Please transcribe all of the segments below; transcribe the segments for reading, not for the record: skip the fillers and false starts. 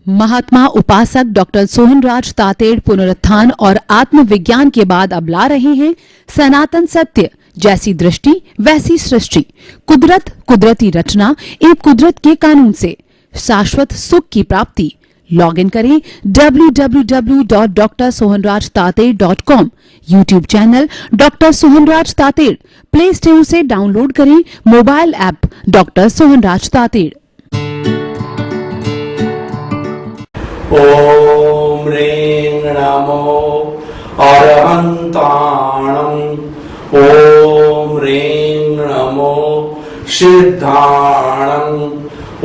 महात्मा उपासक डॉक्टर सोहनराज तातेड़ पुनरुत्थान और आत्मविज्ञान के बाद अब ला रहे हैं सनातन सत्य, जैसी दृष्टि वैसी सृष्टि, कुदरत, कुदरती रचना एवं कुदरत के कानून से शाश्वत सुख की प्राप्ति। लॉग इन करें www.drsohanrajtated.com, YouTube channel doctor Sohanraj Tated, play store से डाउनलोड करें mobile app doctor Sohanraj Tated. ओम ह्रीं नमो अरहन्ताणं, ओम ह्रीं नमो सिद्धाणं,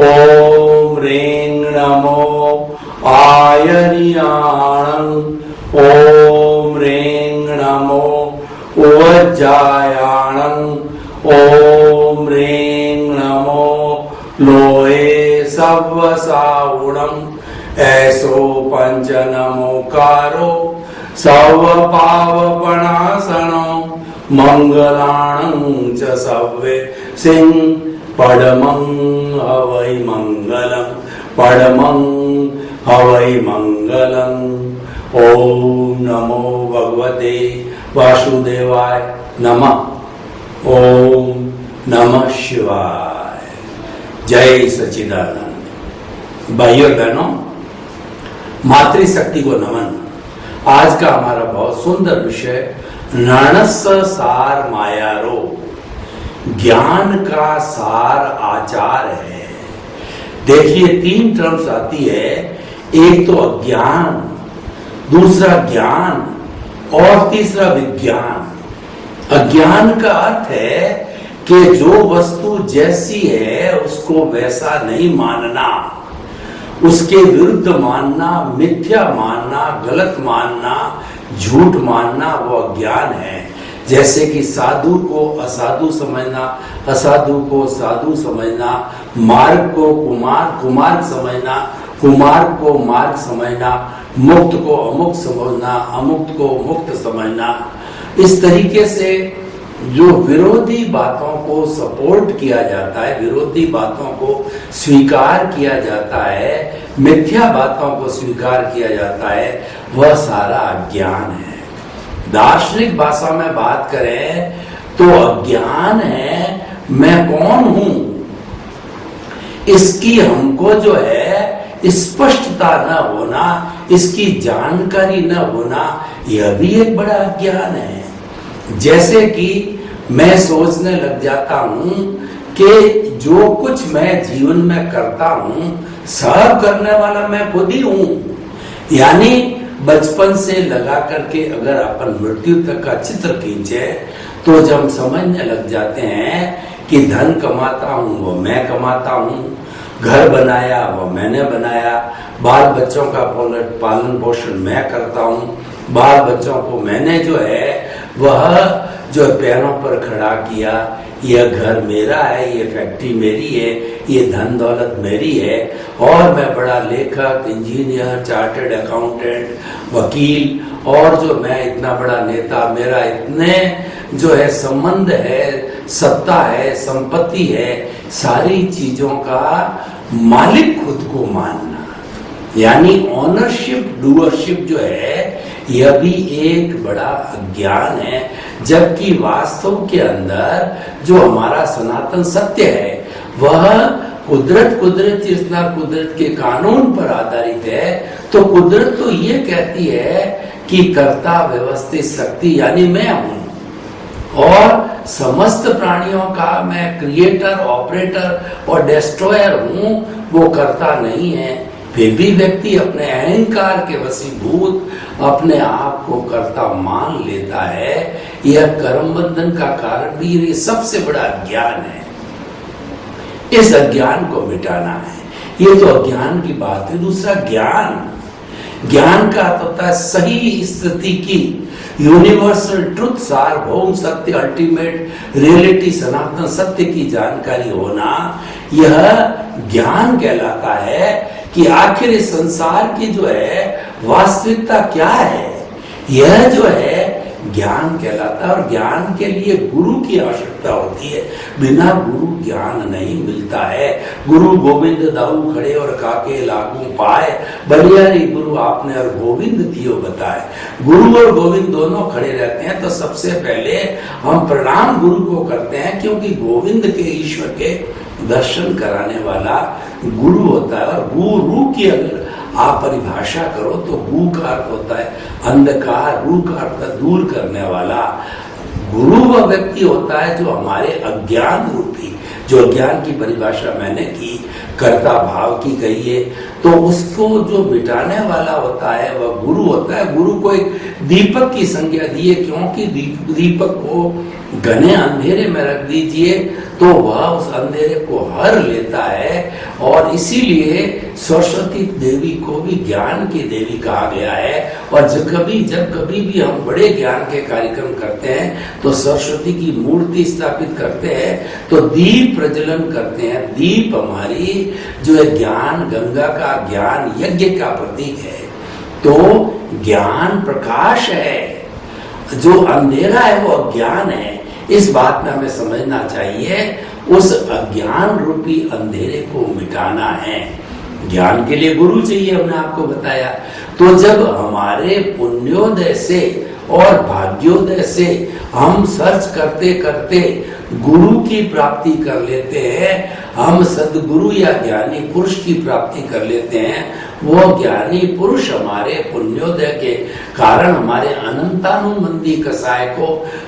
ओम ह्रीं नमो आयर्याणं, ओम ह्रीं नमो उवज्जायाणं, ओम ह्रीं नमो लोहे सव्वसावुणं, ऐसो पंच नमोकारो सव पावपणासनो मंगलाणं च सव्वे सिंह पडमं हवै मंगलम, पडमं हवै मंगलम। ओम नमो भगवते वासुदेवाय नमः। ओम नमः शिवाय। जय सच्चिदानंद। भाइयों बहनों, मातृशक्ति को नमन। आज का हमारा बहुत सुंदर विषय नणस्स सार मायारो, ज्ञान का सार आचार है। देखिए, तीन टर्म्स आती है, एक तो अज्ञान, दूसरा ज्ञान और तीसरा विज्ञान। अज्ञान का अर्थ है कि जो वस्तु जैसी है उसको वैसा नहीं मानना, उसके विरुद्ध मानना, मिथ्या मानना, गलत मानना, झूठ मानना, वो अज्ञान है। जैसे कि साधु को असाधु समझना, असाधु को साधु समझना, मार्ग को कुमार्ग समझना, कुमार्ग को मार्ग समझना, मुक्त को अमुक्त समझना, अमुक्त को मुक्त समझना। इस तरीके से जो विरोधी बातों को सपोर्ट किया जाता है, विरोधी बातों को स्वीकार किया जाता है, मिथ्या बातों को स्वीकार किया जाता है, वह सारा अज्ञान है। दार्शनिक भाषा में बात करें तो अज्ञान है मैं कौन हूं, इसकी हमको जो है स्पष्टता न होना, इसकी जानकारी न होना, यह भी एक बड़ा अज्ञान है। जैसे कि मैं सोचने लग जाता हूं कि जो कुछ मैं जीवन में करता हूं सब करने वाला मैं खुद ही हूं। यानी बचपन से लगा करके अगर अपन मृत्यु तक का चित्र खींचे तो जब समझने लग जाते हैं कि धन कमाता हूं वो मैं कमाता हूं, घर बनाया वो मैंने बनाया, बाल बच्चों का पालन पोषण मैं करता हूं, बाल बच्चों को मैंने जो है वह जो पैरों पर खड़ा किया, यह घर मेरा है, ये फैक्ट्री मेरी है, ये धन दौलत मेरी है, और मैं बड़ा लेखक, इंजीनियर, चार्टर्ड अकाउंटेंट, वकील, और जो मैं इतना बड़ा नेता, मेरा इतने जो है संबंध है, सत्ता है, संपत्ति है, सारी चीजों का मालिक खुद को मानना, यानी ऑनरशिप, डूअरशिप जो है, यह भी एक बड़ा अज्ञान है। जबकि वास्तव के अंदर जो हमारा सनातन सत्य है वह कुदरत चेतना, कुदरत के कानून पर आधारित है। तो कुदरत तो ये कहती है कि कर्ता व्यवस्थित शक्ति यानी मैं हूं, और समस्त प्राणियों का मैं क्रिएटर, ऑपरेटर और डिस्ट्रॉयर हूं, वो कर्ता नहीं है। फिर भी व्यक्ति अपने अहंकार के वशीभूत अपने आप को कर्ता मान लेता है। यह कर्म बंधन का कारण भी ये सबसे बड़ा अज्ञान है। इस अज्ञान को मिटाना है, ये तो अज्ञान की बात है। दूसरा ज्ञान का अर्थ होता है सही स्थिति की, यूनिवर्सल ट्रुथ, सार्वभौम सत्य, अल्टीमेट रियलिटी, सनातन सत्य की जानकारी होना, यह ज्ञान कहलाता है। कि आखिर इस संसार की जो है वास्तविकता क्या है, यह जो है ज्ञान कहलाता है। और ज्ञान के लिए गुरु की आवश्यकता होती है, बिना गुरु ज्ञान नहीं मिलता है। गुरु गोविंद दाऊ खड़े और काके लागू पाए, बलियारी गुरु आपने और गोविंद दियो बताए। गुरु और गोविंद दोनों खड़े रहते हैं, तो सबसे पहले हम प्रणाम गुरु को करते हैं, क्योंकि गोविंद के ईश्वर के दर्शन कराने वाला गुरु होता है। और गुरु की अगर आप परिभाषा करो तो गु का अर्थ होता है अंधकार, रू का अर्थ दूर करने वाला। गुरु वह व्यक्ति होता है जो हमारे अज्ञान रूपी, जो अज्ञान की परिभाषा मैंने की, कर्ता भाव की कही है, तो उसको जो मिटाने वाला होता है वह गुरु होता है। गुरु को एक दीपक की संज्ञा दी है, क्योंकि दीपक को घने अंधेरे में रख दीजिए तो वह उस अंधेरे को हर लेता है। और इसीलिए सरस्वती देवी को भी ज्ञान की देवी कहा गया है। और जब कभी भी हम बड़े ज्ञान के कार्यक्रम करते हैं तो सरस्वती की मूर्ति स्थापित करते हैं, तो दीप प्रज्वलन करते हैं। दीप हमारी जो है ज्ञान गंगा का, ज्ञान यज्ञ का प्रतीक है। तो ज्ञान प्रकाश है, जो अंधेरा है वो अज्ञान है। इस बात में हमें समझना चाहिए, उस अज्ञान रूपी अंधेरे को मिटाना है। ज्ञान के लिए गुरु चाहिए, हमने आपको बताया। तो जब हमारे पुण्योदय से और भाग्योदय से हम सर्च करते करते गुरु की प्राप्ति कर लेते हैं, हम सद्गुरु या ज्ञानी पुरुष की प्राप्ति कर लेते हैं, वो ज्ञानी पुरुष हमारे पुण्योदय के कारण हमारे अनंतानुबंधी कसाय को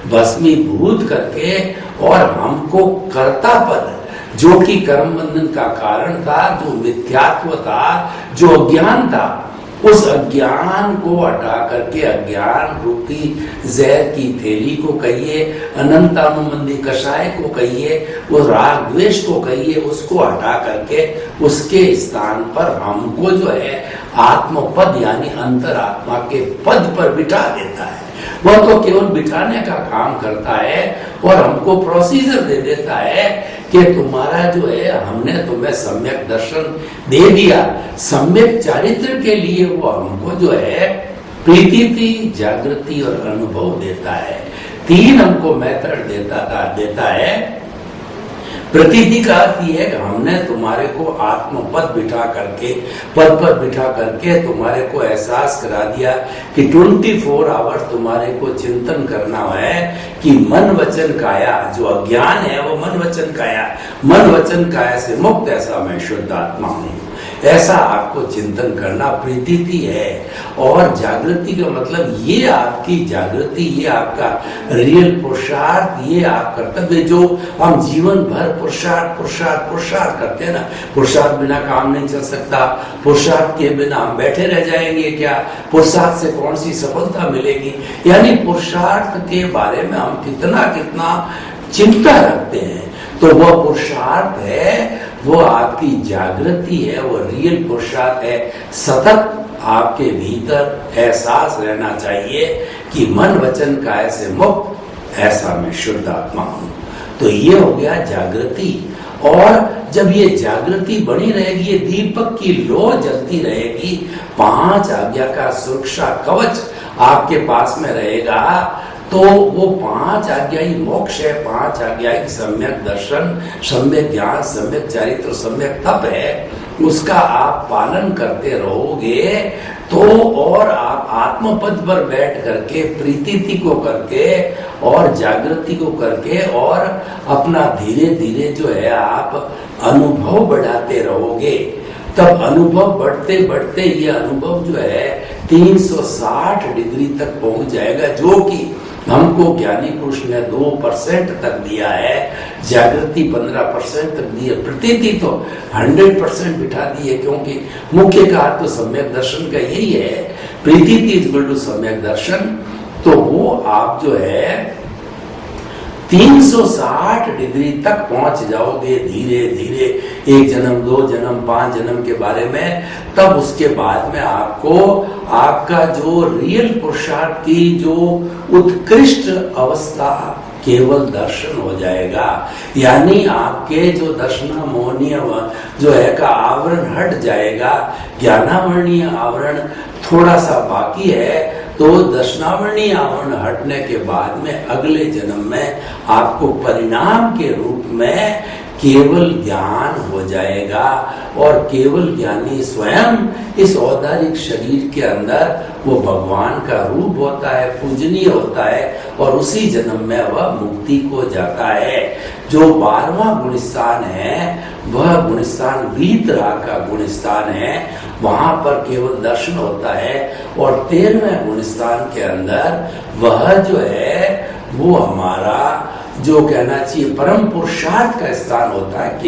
भस्मीभूत करके और हमको कर्ता पद, जो कि कर्म बंधन का कारण था, जो मिथ्यात्व था, जो अज्ञान था, उस अज्ञान को हटा करके अज्ञान रूपी जहर की थैली को कहिए, अनंतानुबंधी कषाय को कहिए, वो राग द्वेष को कहिए, उसको हटा करके उसके स्थान पर हमको जो है आत्मपद यानी अंतरात्मा के पद पर बिठा देता है। वह तो केवल बिठाने का काम करता है और हमको प्रोसीजर दे देता है कि तुम्हारा जो है, हमने तुम्हें सम्यक दर्शन दे दिया। सम्यक चारित्र के लिए वो हमको जो है प्रीति, जागृति और अनुभव देता है। तीन हमको मेथड देता है। प्रतीति का अर्थ यह है कि हमने तुम्हारे को आत्मपद बिठा करके, पद पर बिठा करके तुम्हारे को एहसास करा दिया कि 24 आवर्स तुम्हारे को चिंतन करना है कि मन वचन काया, जो अज्ञान है वो मन वचन काया, मन वचन काया से मुक्त ऐसा मैं शुद्ध आत्मा हूँ, ऐसा आपको चिंतन करना प्रीति है। और जागृति का मतलब ये आपकी जागृति, ये आपका रियल पुरुषार्थ, ये आप कर्तव्य जो हम जीवन भर पुरुषार्थ करते हैं ना। पुरुषार्थ बिना काम नहीं चल सकता, पुरुषार्थ के बिना हम बैठे रह जाएंगे क्या, पुरुषार्थ से कौन सी सफलता मिलेगी। यानी पुरुषार्थ के बारे में हम कितना चिंता रखते हैं, तो वह पुरुषार्थ है, वो आपकी जागृति है, वो रियल पुरुषार्थ है। सतत आपके भीतर एहसास रहना चाहिए कि मन वचन काया से मुक्त ऐसा मैं शुद्ध आत्मा हूं। तो ये हो गया जागृति। और जब ये जागृति बनी रहेगी, ये दीपक की लौ जलती रहेगी, 5 आज्ञा का सुरक्षा कवच आपके पास में रहेगा, तो वो 5 आज्ञाई मोक्ष है, 5 आज्ञाई सम्यक दर्शन, सम्यक ज्ञान, सम्यक चरित्र, सम्यक तप है, उसका आप पालन करते रहोगे तो, और आप आत्मपद पर बैठ करके प्रीति को करके और जागृति को करके और अपना धीरे धीरे जो है आप अनुभव बढ़ाते रहोगे। तब अनुभव बढ़ते बढ़ते ये अनुभव जो है 360 डिग्री तक पहुंच जाएगा, जो कि हमको ज्ञानी पुरुष ने 2% तक दिया है, जागृति 15% तक दी है, प्रतीति तो 100% बिठा दी है, क्योंकि मुख्य कार्य तो सम्यक दर्शन का यही है। प्रीति इज इक्वल टू सम्यक दर्शन। तो वो आप जो है 360 डिग्री तक पहुंच जाओगे धीरे धीरे, 1 जन्म, 2 जन्म, 5 जन्म के बारे में। तब उसके बाद में आपको आपका जो रियल पुरुषार्थ की जो उत्कृष्ट अवस्था केवल दर्शन हो जाएगा। यानी आपके जो दर्शना मोहनीय जो है का आवरण हट जाएगा, ज्ञानावरणीय आवरण थोड़ा सा बाकी है, तो दशनावरणी आवरण हटने के बाद में अगले जन्म में आपको परिणाम के रूप में केवल ज्ञान हो जाएगा, और केवल ज्ञानी स्वयं इस औदारिक शरीर के अंदर वो भगवान का रूप होता है, पूजनीय होता है, और उसी जन्म में वह मुक्ति को जाता है। जो 12वां गुणस्थान है वह गुणस्थान वीतराग का गुणस्थान है, वहां पर केवल दर्शन होता है। और 13वें गुणस्थान के अंदर वह जो है वो हमारा जो कहना चाहिए परम पुरुषार्थ का स्थान होता है,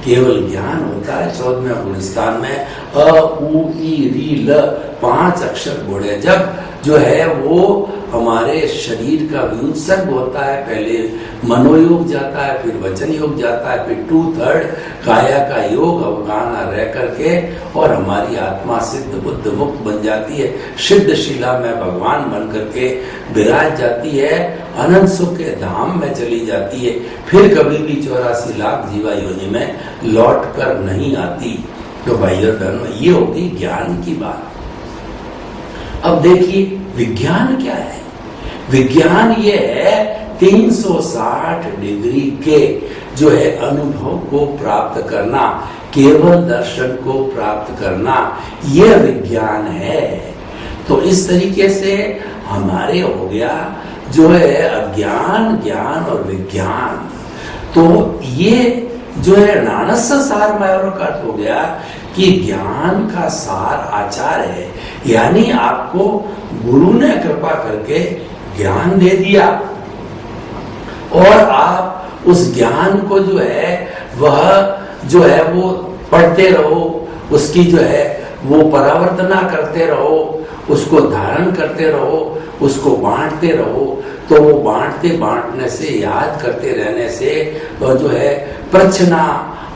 केवल ज्ञान होता है। 14वें गुणस्थान में अ उ ई री ल 5 अक्षर गुण है। जब जो है वो हमारे शरीर का व्युत्सर्ग होता है, पहले मनोयोग जाता है, फिर वचन योग जाता है, फिर 2/3 काया का योग अवगाना रह करके, और हमारी आत्मा सिद्ध बुद्ध मुक्त बन जाती है, सिद्ध शिला में भगवान बन करके विराज जाती है, अनंत सुख के धाम में चली जाती है, फिर कभी भी 84 लाख जीवा योनि में लौट कर नहीं आती। तो भाइयों बहनों, ये होगी ज्ञान की बात। अब देखिए विज्ञान क्या है। विज्ञान ये है 360 डिग्री के जो है अनुभव को प्राप्त करना, केवल दर्शन को प्राप्त करना, यह विज्ञान है। तो इस तरीके से हमारे हो गया जो है अज्ञान, ज्ञान और विज्ञान। तो ये जो है नानस्स सार मायोर का अर्थ हो गया कि ज्ञान का सार आचार है, यानी आपको गुरु ने कृपा करके ज्ञान दे दिया, और आप उस ज्ञान को जो है वह जो है वो पढ़ते रहो, उसकी जो है वो परावर्तना करते रहो, उसको धारण करते रहो, उसको बांटते रहो। तो वो बांटने से, याद करते रहने से वो जो है प्रचना,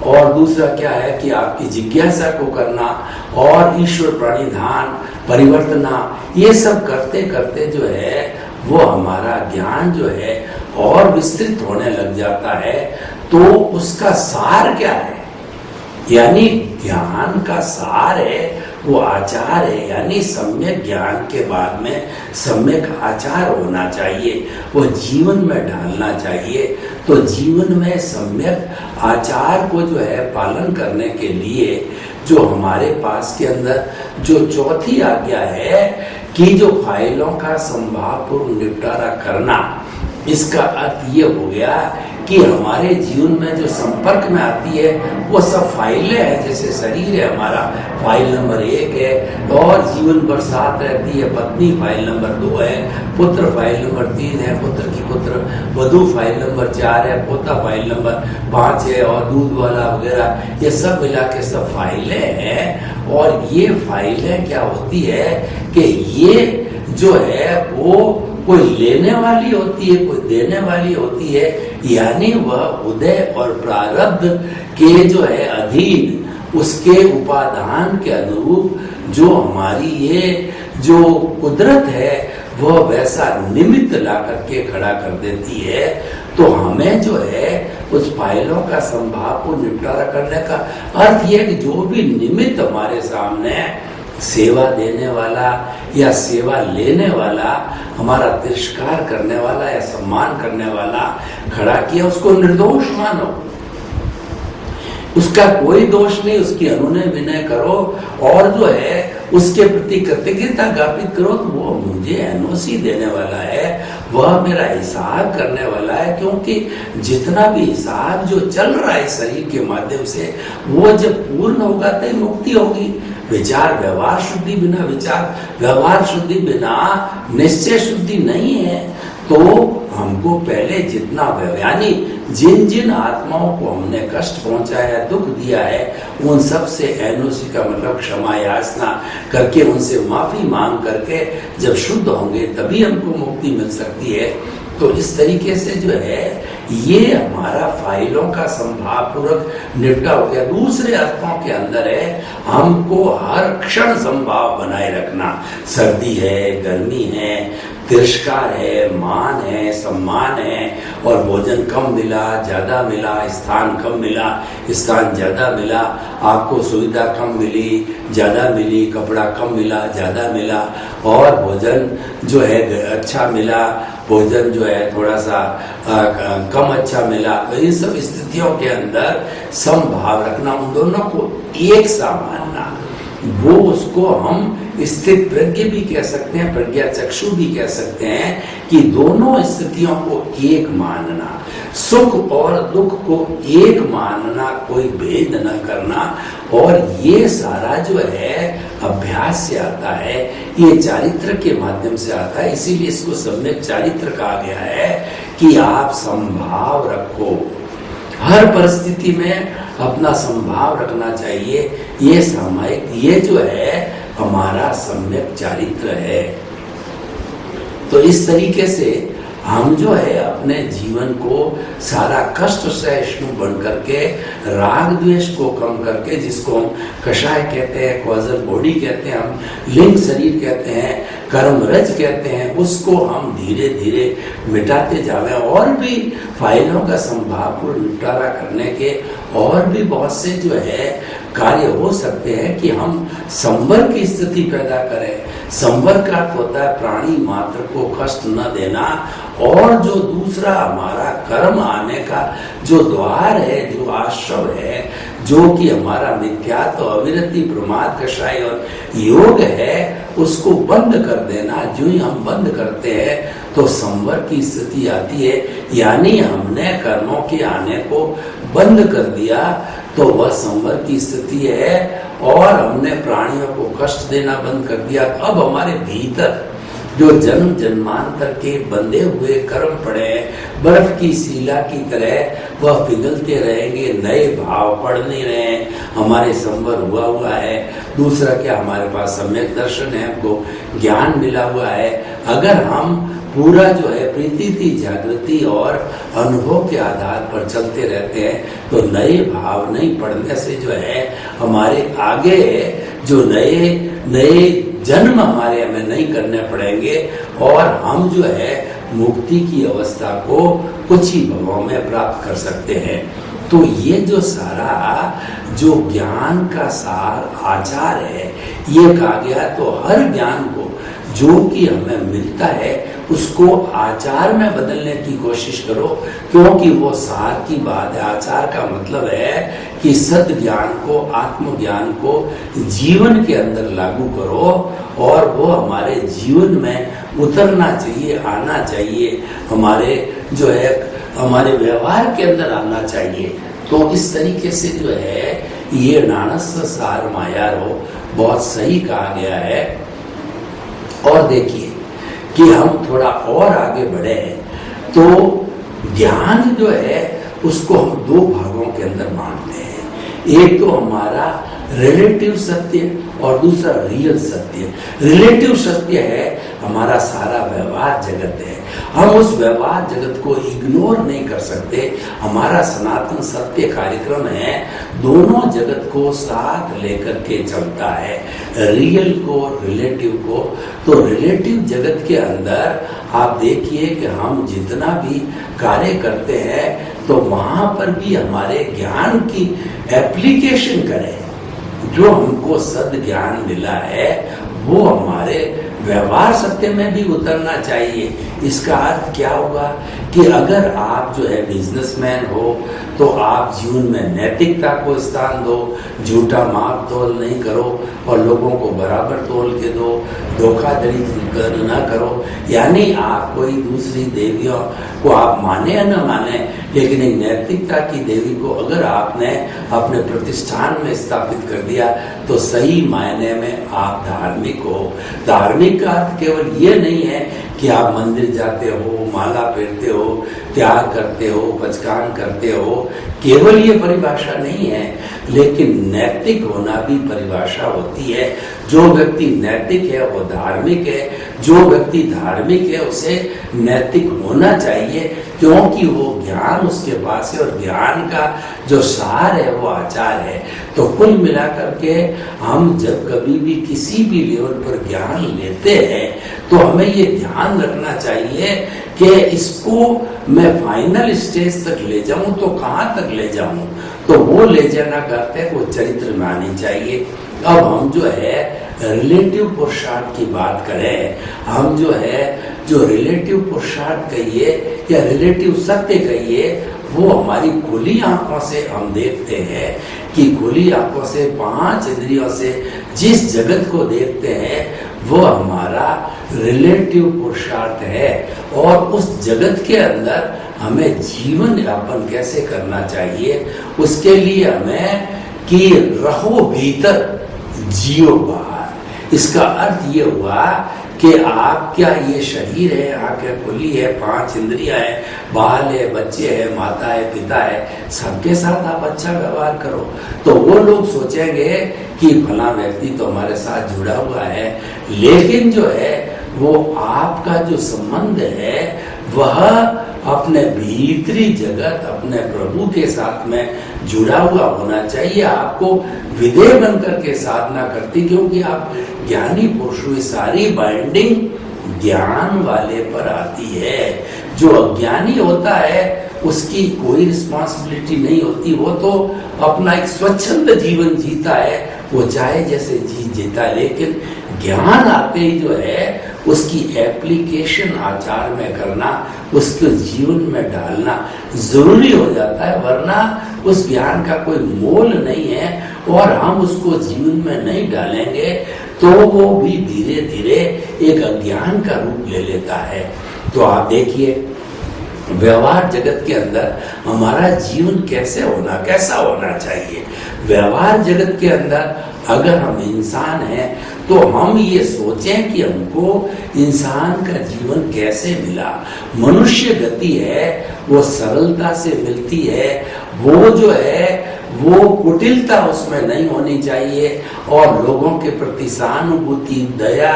और दूसरा क्या है कि आपकी जिज्ञासा को करना, और ईश्वर प्रणिधान, परिवर्तना, ये सब करते करते जो है वो हमारा ज्ञान जो है और विस्तृत होने लग जाता है। तो उसका सार क्या है, यानी ज्ञान का सार है वो आचार है, यानी सम्यक ज्ञान के बाद में सम्यक आचार होना चाहिए, वो जीवन में ढालना चाहिए। तो जीवन में सम्यक आचार को जो है पालन करने के लिए जो हमारे पास के अंदर जो चौथी आज्ञा है कि जो फाइलों का संभावपूर्ण निपटारा करना, इसका अर्थ ये हो गया कि हमारे जीवन में जो संपर्क में आती है वो सब फाइलें हैं। जैसे शरीर है हमारा, फाइल नंबर 1 है, और जीवन भर साथ रहती है पत्नी, फाइल नंबर 2 है, पुत्र फाइल नंबर 3 है, पुत्र की पुत्र वधू फाइल नंबर 4 है, पोता फाइल नंबर 5 है, और दूध वाला वगैरह, ये सब मिला के सब फाइलें हैं। और ये फाइलें क्या होती है कि ये जो है वो कोई लेने वाली होती है, कोई देने वाली होती है, यानी वह उदय और प्रारब्ध के जो है अधीन, उसके उपादान के अनुरूप जो हमारी ये जो कुदरत है वह वैसा निमित्त ला करके खड़ा कर देती है। तो हमें जो है उस फाइलों का संभाव को निपटारा करने का अर्थ यह कि जो भी निमित्त हमारे सामने सेवा देने वाला या सेवा लेने वाला, हमारा तिरस्कार करने वाला या सम्मान करने वाला खड़ा किया, उसको निर्दोष मानो, उसका कोई दोष नहीं, उसकी अनुनय विनय करो, और जो है उसके प्रति कृतज्ञता ज्ञापित करो। तो वो मुझे एनओसी देने वाला है, वह मेरा हिसाब करने वाला है, क्योंकि जितना भी हिसाब जो चल रहा है शरीर के माध्यम से, वो जब पूर्ण होगा तो मुक्ति होगी। विचार व्यवहार शुद्धि बिना, विचार व्यवहार शुद्धि बिना निश्चय शुद्धि नहीं है। तो हमको पहले जितना यानी जिन जिन आत्माओं को हमने कष्ट पहुंचाया, दुख दिया है, उन सब से एनओसी का मतलब क्षमा याचना करके, उनसे माफी मांग करके जब शुद्ध होंगे तभी हमको मुक्ति मिल सकती है। तो इस तरीके से जो है ये हमारा फाइलों का संभावपूर्वक निपटा हो गया। दूसरे अर्थों के अंदर है हमको हर क्षण संभाव बनाए रखना। सर्दी है, गर्मी है, तिरस्कार है, मान है, सम्मान है, और भोजन कम मिला, ज्यादा मिला, स्थान कम मिला, स्थान ज्यादा मिला, आपको सुविधा कम मिली, ज्यादा मिली, कपड़ा कम मिला, ज्यादा मिला, और भोजन जो है अच्छा मिला, भोजन जो है थोड़ा सा कम अच्छा मिला। तो इन सब स्थितियों के अंदर समभाव रखना, उन दोनों को एक सा मानना, वो उसको हम स्थित प्रज्ञ भी कह सकते हैं, प्रज्ञा चक्षु भी कह सकते हैं, कि दोनों स्थितियों को एक मानना, सुख और दुख को एक मानना, कोई भेद न करना। और ये सारा जो है अभ्यास से आता है, ये चारित्र के माध्यम से आता है। इसीलिए इसको सम्यक चारित्र कहा गया है कि आप संभाव रखो, हर परिस्थिति में अपना संभाव रखना चाहिए। ये सामायिक, ये जो है हमारा सम्यक चारित्र है। तो इस तरीके से हम जो है अपने जीवन को सारा कष्ट सहिष्णु बन करके, राग द्वेष को कम करके, जिसको हम कषाय कहते हैं, कॉजल बॉडी कहते हैं, हम लिंग शरीर कहते हैं, कर्म रज कहते हैं, उसको हम धीरे धीरे मिटाते जावे। और भी फाइलों का संभावपूर्ण निपटारा करने के और भी बहुत से जो है कार्य हो सकते हैं कि हम संवर की स्थिति पैदा करें। संवर का अर्थ होता है प्राणी मात्र को कष्ट न देना, और जो दूसरा हमारा कर्म आने का जो द्वार है, जो आश्रव है, जो कि हमारा मिथ्यात्व, अविरति, प्रमाद, कषाय और योग है, उसको बंद कर देना। जो ही हम बंद करते हैं तो संवर की स्थिति आती है, यानी हमने कर्मों के आने को बंद कर दिया तो वह संवर की स्थिति है, और हमने प्राणियों को कष्ट देना बंद कर दिया। अब हमारे भीतर जो जन्म जन्मांतर के बंधे हुए कर्म पड़े हैं, बर्फ की शिला की तरह वह पिघलते रहेंगे, नए भाव पड़ नहीं रहे, हमारे संवर हुआ है। दूसरा क्या, हमारे पास सम्यक दर्शन है, हमको ज्ञान मिला हुआ है। अगर हम पूरा जो है प्रीति, जागृति और अनुभव के आधार पर चलते रहते हैं तो नए भाव नहीं पड़ने से जो है हमारे आगे जो नए जन्म हमारे हमें नहीं करने पड़ेंगे, और हम जो है मुक्ति की अवस्था को कुछ ही भवों में प्राप्त कर सकते हैं। तो ये जो सारा जो ज्ञान का सार आचार है, ये कहा गया। तो हर ज्ञान को जो कि हमें मिलता है उसको आचार में बदलने की कोशिश करो, क्योंकि वो सार की बात है। आचार का मतलब है कि सद ज्ञान को, आत्मज्ञान को जीवन के अंदर लागू करो, और वो हमारे जीवन में उतरना चाहिए, आना चाहिए, हमारे जो है हमारे व्यवहार के अंदर आना चाहिए। तो इस तरीके से जो है ये नानस्थ सार मायारो बहुत सही कहा गया है। और देखिए कि हम थोड़ा और आगे बढ़े तो ज्ञान जो है उसको हम दो भागों के अंदर बांटते हैं। एक तो हमारा रिलेटिव सत्य और दूसरा रियल सत्य। रिलेटिव सत्य है हमारा सारा व्यवहार जगत है, हम उस व्यवहार जगत को इग्नोर नहीं कर सकते। हमारा सनातन सत्य कार्यक्रम है, दोनों जगत को साथ लेकर के चलता है, रियल को, रिलेटिव को। तो रिलेटिव जगत के अंदर आप देखिए कि हम जितना भी कार्य करते हैं तो वहां पर भी हमारे ज्ञान की एप्लीकेशन करें। जो हमको सद ज्ञान मिला है वो हमारे व्यवहार सत्य में भी उतरना चाहिए। इसका अर्थ क्या हुआ कि अगर आप जो है बिजनेसमैन हो तो आप जीवन में नैतिकता को स्थान दो, झूठा माप तोल नहीं करो और लोगों को बराबर तोल के दो, धोखाधड़ी न करो। यानी आप कोई दूसरी देवियों को आप माने या न माने, लेकिन एक नैतिकता की देवी को अगर आपने अपने प्रतिष्ठान में स्थापित कर दिया तो सही मायने में आप धार्मिक हो। धार्मिक का अर्थ केवल ये नहीं है कि आप मंदिर जाते हो, माला पहनते हो, त्याग करते हो, पचकान करते हो, केवल ये परिभाषा नहीं है। लेकिन नैतिक होना भी परिभाषा होती है। जो व्यक्ति नैतिक है वो धार्मिक है, जो व्यक्ति धार्मिक है उसे नैतिक होना चाहिए, क्योंकि वो ज्ञान उसके पास है और ज्ञान का जो सार है वो आचार है। तो कुल मिलाकर के हम जब कभी भी किसी भी लेवल पर ज्ञान लेते हैं तो हमें ये ध्यान रखना चाहिए कि इसको मैं फाइनल स्टेज तक ले जाऊं तो कहाँ तक ले जाऊं, तो वो ले जाना करते वो चरित्र में आनी चाहिए। अब हम जो है रिलेटिव पुरुषार्थ की बात करें, हम जो रिलेटिव पुरुषार्थ कहिए या रिलेटिव सत्य कहिए, वो हमारी खुली आंखों से हम देखते हैं कि खुली आंखों से 5 इंद्रियों से जिस जगत को देखते हैं वो हमारा रिलेटिव पुरुषार्थ है। और उस जगत के अंदर हमें जीवन यापन कैसे करना चाहिए, उसके लिए हमें कि रहो भीतर जियो बाहर। इसका अर्थ ये हुआ कि आपका ये शरीर है, आंखें खुली है, 5 इंद्रियां है, बाल है, बच्चे है, माता है, पिता है, सबके साथ आप अच्छा व्यवहार करो। तो वो लोग सोचेंगे कि फला व्यक्ति तो हमारे साथ जुड़ा हुआ है, लेकिन जो है वो आपका जो संबंध है वह अपने भीतरी जगत, अपने प्रभु के साथ में जुड़ा हुआ होना चाहिए। आपको विधेय बनकर के साधना करती, क्योंकि आप ज्ञानी पुरुष हुए, सारी बाइंडिंग ज्ञान वाले पर आती है। जो अज्ञानी होता है उसकी कोई रिस्पॉन्सिबिलिटी नहीं होती, वो तो अपना एक स्वच्छंद जीवन जीता है, वो चाहे जैसे जीता है। लेकिन ज्ञान आते ही जो है उसकी एप्लीकेशन आचार में करना, उसके जीवन में डालना जरूरी हो जाता है, वरना उस ज्ञान का कोई मोल नहीं है और हम उसको जीवन में नहीं डालेंगे तो वो भी धीरे धीरे एक अज्ञान का रूप ले लेता है। तो आप देखिए व्यवहार जगत के अंदर हमारा जीवन कैसा होना चाहिए। व्यवहार जगत के अंदर अगर हम इंसान हैं तो हम ये सोचें कि हमको इंसान का जीवन कैसे मिला। मनुष्य गति है वो सरलता से मिलती है, वो जो है वो कुटिलता उसमें नहीं होनी चाहिए और लोगों के प्रति सहानुभूति, दया,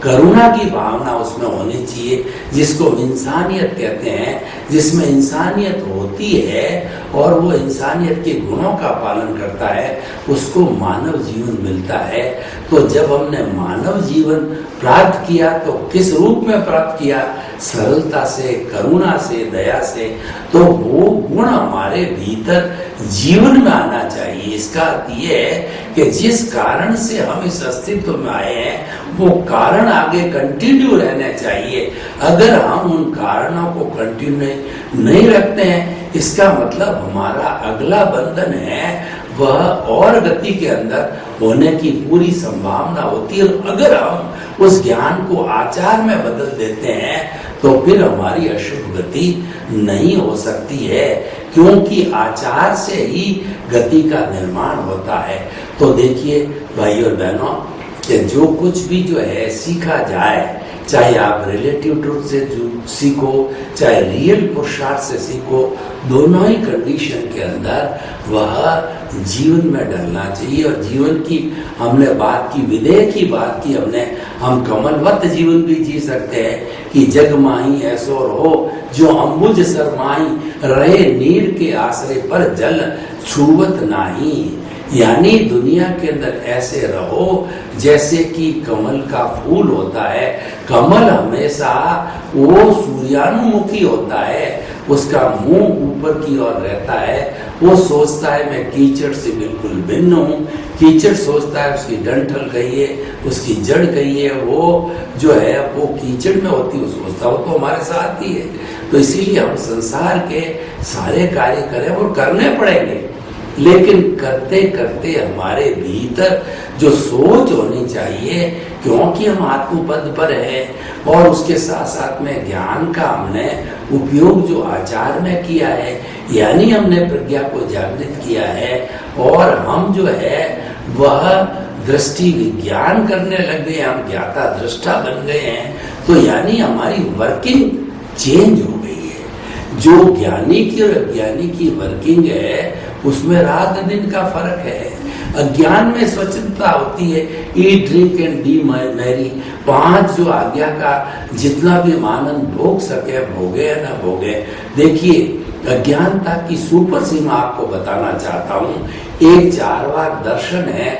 करुणा की भावना उसमें होनी चाहिए, जिसको इंसानियत कहते हैं। जिसमें इंसानियत होती है और वो इंसानियत के गुणों का पालन करता है, उसको मानव जीवन मिलता है। तो जब हमने मानव जीवन प्राप्त किया तो किस रूप में प्राप्त किया? सरलता से, करुणा से, दया से। तो वो गुण हमारे भीतर जीवन में आना चाहिए। इसका अर्थ ये है कि जिस कारण से हम इस अस्तित्व में आए हैं वो कारण आगे कंटिन्यू रहने चाहिए। अगर हम उन कारणों को कंटिन्यू नहीं रखते हैं, इसका मतलब हमारा अगला बंधन है वह और गति के अंदर होने की पूरी संभावना होती है। अगर हम उस ज्ञान को आचार में बदल देते हैं तो फिर हमारी अशुभ गति नहीं हो सकती है, क्योंकि आचार से ही गति का निर्माण होता है। तो देखिए भाई और बहनों कि जो कुछ भी जो है सीखा जाए, चाहे आप रिलेटिव ट्रूथ से सीखो, चाहे रियल पुरुषार्थ से सीखो, दोनों ही कंडीशन के अंदर वह जीवन में डलना चाहिए। और जीवन की हमने बात की, विधेय की बात की हमने, हम कमलवत जीवन भी जी सकते हैं कि जग माही ऐसो रहो जो अंबुज सरमाही, रहे नीर के आश्रय पर जल छुवत नाही। यानी दुनिया के अंदर ऐसे रहो जैसे कि कमल का फूल होता है। कमल हमेशा वो सूर्यानुमुखी होता है, उसका मुंह ऊपर की ओर रहता है। वो सोचता है मैं कीचड़ से बिल्कुल भिन्न हूँ, कीचड़ सोचता है उसकी डंठल कहिए, उसकी जड़ कहिए, वो जो है वो कीचड़ में होती है, सोचता हो तो हमारे साथ ही है। तो इसीलिए हम संसार के सारे कार्य करें और करने पड़ेंगे, लेकिन करते करते हमारे भीतर जो सोच होनी चाहिए, क्योंकि हम आत्मपद पर है और उसके साथ साथ में ज्ञान का हमने उपयोग जो आचार में किया है, यानी हमने प्रज्ञा को जागृत किया है और हम जो है वह दृष्टि विज्ञान करने लग गए, हम ज्ञाता दृष्टा बन गए हैं। तो यानी हमारी वर्किंग चेंज हो गई है। जो ज्ञानी की और अज्ञानी की वर्किंग है उसमें रात दिन का फर्क है। अज्ञान में स्वच्छता होती है, eat drink and B Mary, 5 जो आज्ञा का जितना भी मानन भोग सके भोगे या ना भोगे। देखिए, अज्ञानता की सुपर सीमा आपको बताना चाहता हूँ। एक चारवाक दर्शन है,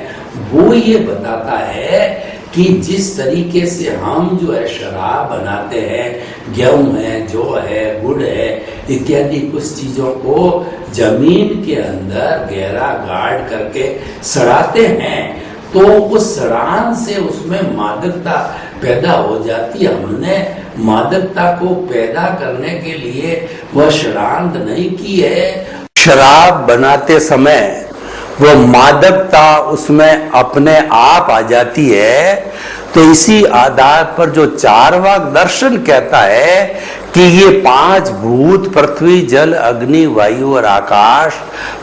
वो ये बताता है कि जिस तरीके से हम जो है शराब बनाते हैं, गेहूं है, जौ है, गुड़ है इत्यादि कुछ चीजों को जमीन के अंदर गहरा गाड़ करके सड़ाते हैं, तो उस सड़ान से उसमें मादकता पैदा हो जाती है। हमने मादकता को पैदा करने के लिए वह शरान नहीं की है। शराब बनाते समय वो मादकता उसमें अपने आप आ जाती है। तो इसी आधार पर जो चारवाक दर्शन कहता है कि ये 5 भूत, पृथ्वी, जल, अग्नि, वायु और आकाश,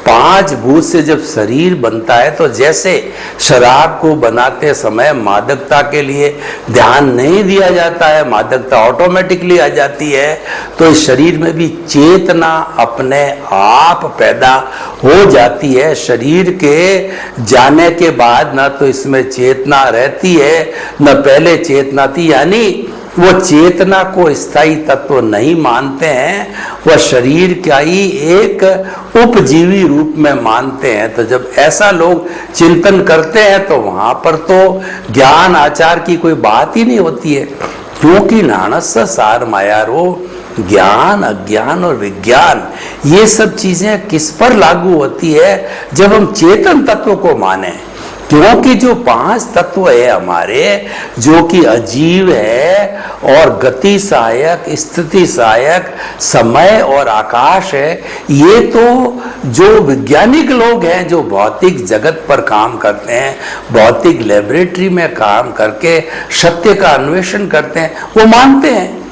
5 भूत से जब शरीर बनता है, तो जैसे शराब को बनाते समय मादकता के लिए ध्यान नहीं दिया जाता है, मादकता ऑटोमेटिकली आ जाती है, तो इस शरीर में भी चेतना अपने आप पैदा हो जाती है। शरीर के जाने के बाद ना तो इसमें चेतना रहती है, न पहले चेतना थी, यानी वो चेतना को स्थायी तत्व नहीं मानते हैं, वह शरीर का ही एक उपजीवी रूप में मानते हैं। तो जब ऐसा लोग चिंतन करते हैं तो वहां पर तो ज्ञान आचार की कोई बात ही नहीं होती है, क्योंकि नाणस्य सार मायारो, ज्ञान, अज्ञान और विज्ञान ये सब चीजें किस पर लागू होती है? जब हम चेतन तत्व को माने। क्योंकि जो 5 तत्व है हमारे, जो कि अजीव है और गति सहायक, स्थिति सहायक, समय और आकाश है, ये तो जो वैज्ञानिक लोग हैं जो भौतिक जगत पर काम करते हैं, भौतिक लेबोरेटरी में काम करके सत्य का अन्वेषण करते हैं, वो मानते हैं।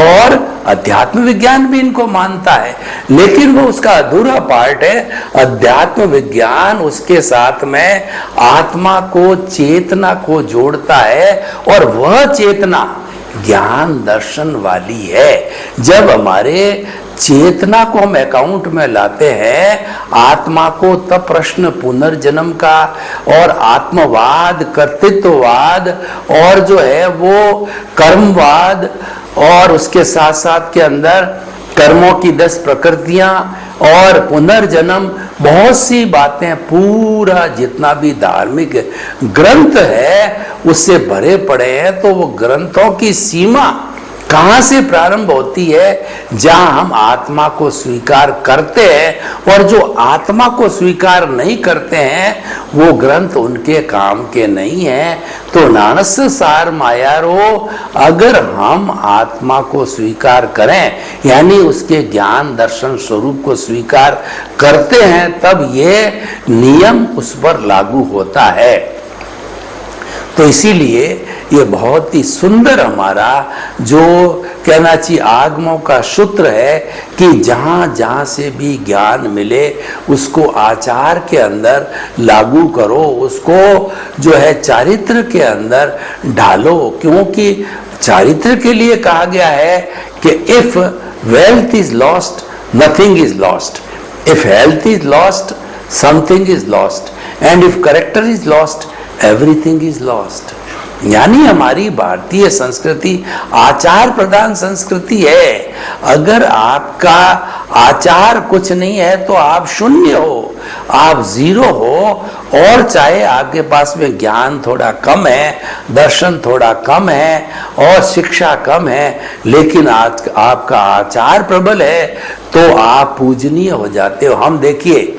और अध्यात्म विज्ञान भी इनको मानता है, लेकिन वो उसका अधूरा पार्ट है। अध्यात्म विज्ञान उसके साथ में आत्मा को, चेतना को जोड़ता है, और वह चेतना ज्ञान दर्शन वाली है। जब हमारे चेतना को हम अकाउंट में लाते हैं, आत्मा को, तब प्रश्न पुनर्जन्म का और आत्मवाद, कर्तृत्ववाद और जो है वो कर्मवाद, और उसके साथ साथ के अंदर कर्मों की 10 प्रकृतियां और पुनर्जन्म, बहुत सी बातें, पूरा जितना भी धार्मिक ग्रंथ है उससे भरे पड़े हैं। तो वो ग्रंथों की सीमा कहां से प्रारंभ होती है? जहां हम आत्मा को स्वीकार करते हैं, और जो आत्मा को स्वीकार नहीं करते हैं वो ग्रंथ उनके काम के नहीं हैं। तो नाणस्य सार मायारो, अगर हम आत्मा को स्वीकार करें, यानी उसके ज्ञान दर्शन स्वरूप को स्वीकार करते हैं, तब ये नियम उस पर लागू होता है। तो इसीलिए ये बहुत ही सुंदर हमारा जो कहना चाहिए आगमों का सूत्र है कि जहाँ जहाँ से भी ज्ञान मिले उसको आचार के अंदर लागू करो, उसको जो है चारित्र के अंदर ढालो। क्योंकि चारित्र के लिए कहा गया है कि if wealth is lost nothing is lost, if health is lost something is lost, and if character is lost everything is lost. यानी हमारी भारतीय संस्कृति आचार प्रधान संस्कृति है। अगर आपका आचार कुछ नहीं है तो आप शून्य हो, आप जीरो हो। और चाहे आपके पास में ज्ञान थोड़ा कम है, दर्शन थोड़ा कम है और शिक्षा कम है, लेकिन आज आपका आचार प्रबल है तो आप पूजनीय हो जाते हो। हम देखिए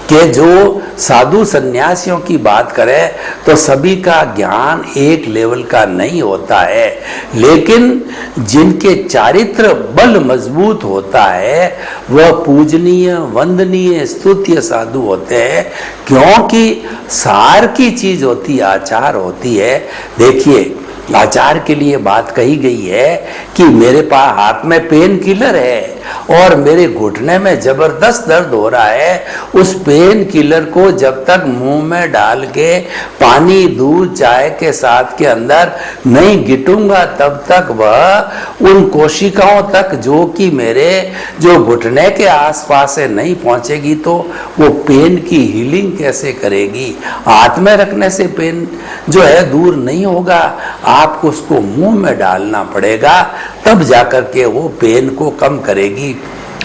कि जो साधु सन्यासियों की बात करें तो सभी का ज्ञान एक लेवल का नहीं होता है, लेकिन जिनके चारित्र बल मजबूत होता है वह पूजनीय, वंदनीय, स्तुत्य साधु होते हैं। क्योंकि सार की चीज होती, आचार होती है। देखिए, आचार के लिए बात कही गई है कि मेरे पास हाथ में पेन किलर है और मेरे घुटने में जबरदस्त दर्द हो रहा है, उस पेन किलर को जब तक मुंह में डाल के पानी दूध चाय के साथ के अंदर नहीं गिटूंगा तब तक वह उन कोशिकाओं तक जो कि मेरे जो घुटने के आसपास से नहीं पहुंचेगी तो वो पेन की हीलिंग कैसे करेगी। हाथ में रखने से पेन जो है दूर नहीं होगा, आपको उसको मुंह में डालना पड़ेगा, तब जाकर के वो पेन को कम करेगी।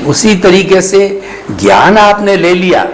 उसी तरीके से ज्ञान आपने ले लिया,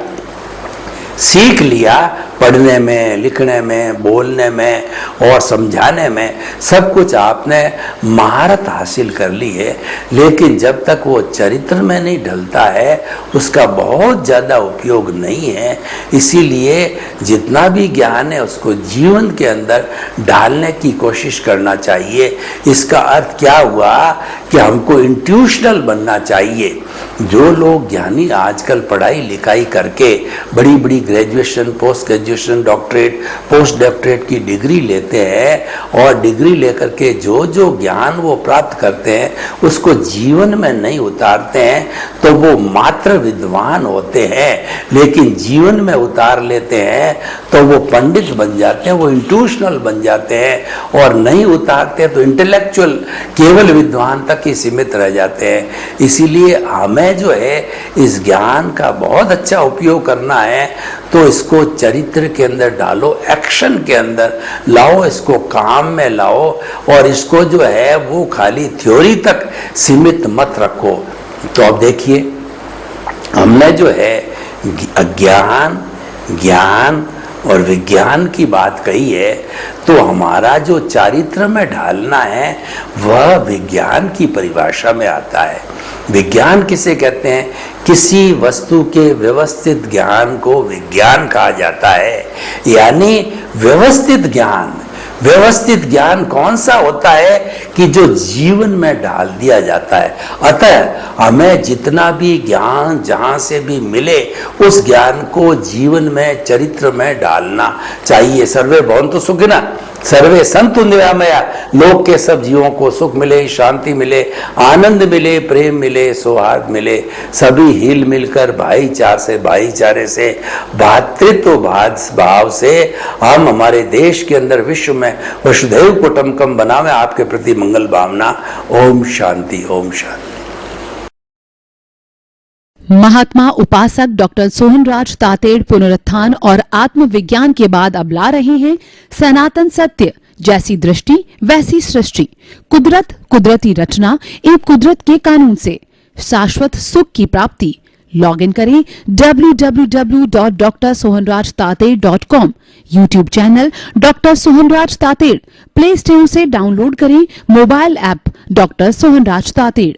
सीख लिया, पढ़ने में, लिखने में, बोलने में और समझाने में सब कुछ आपने महारत हासिल कर ली है, लेकिन जब तक वो चरित्र में नहीं ढलता है उसका बहुत ज़्यादा उपयोग नहीं है। इसीलिए जितना भी ज्ञान है उसको जीवन के अंदर डालने की कोशिश करना चाहिए। इसका अर्थ क्या हुआ कि हमको इंट्यूशनल बनना चाहिए। जो लोग ज्ञानी आजकल पढ़ाई लिखाई करके बड़ी बड़ी graduation, post graduation, doctorate, post doctorate की डिग्री लेते हैं और डिग्री लेकर के जो जो ज्ञान वो प्राप्त करते हैं उसको जीवन में नहीं उतारते हैं तो वो मात्र विद्वान होते हैं, लेकिन जीवन में उतार लेते हैं तो वो पंडित बन जाते हैं, वो इंट्यूशनल बन जाते हैं, और नहीं उतारते तो इंटेलेक्चुअल केवल विद्वान तक ही सीमित रह जाते हैं। इसीलिए हमें जो है इस ज्ञान का बहुत अच्छा उपयोग करना है तो इसको चरित्र के अंदर डालो, एक्शन के अंदर लाओ, इसको काम में लाओ, और इसको जो है वो खाली थ्योरी तक सीमित मत रखो। तो अब देखिए हमने जो है अज्ञान, ज्ञान और विज्ञान की बात कही है, तो हमारा जो चारित्र में ढालना है वह विज्ञान की परिभाषा में आता है। विज्ञान किसे कहते हैं? किसी वस्तु के व्यवस्थित ज्ञान को विज्ञान कहा जाता है, यानी व्यवस्थित ज्ञान। व्यवस्थित ज्ञान कौन सा होता है कि जो जीवन में डाल दिया जाता है। अतः हमें जितना भी ज्ञान जहाँ से भी मिले उस ज्ञान को जीवन में, चरित्र में डालना चाहिए। सर्वे भवन्तु सुखिनः, सर्वे सन्तु निरामया। लोक के सब जीवों को सुख मिले, शांति मिले, आनंद मिले, प्रेम मिले, सौहार्द मिले, सभी हिल मिलकर भाईचारे से, भातृत्व भाव से हम हमारे देश के अंदर, विश्व में वसुधैव कुटुम्बकम बनावे। आपके प्रति मंगल भावना। ओम शांति, ओम शांति। महात्मा उपासक डॉक्टर सोहनराज तातेड़ पुनरुत्थान और आत्मविज्ञान के बाद अब ला रहे हैं सनातन सत्य, जैसी दृष्टि वैसी सृष्टि, कुदरत, कुदरती रचना एवं कुदरत के कानून से शाश्वत सुख की प्राप्ति। लॉग इन करें www.drsohanrajtated.com। YouTube channel doctor Sohanraj Tated, play store से डाउनलोड करें mobile app doctor Sohanraj Tated.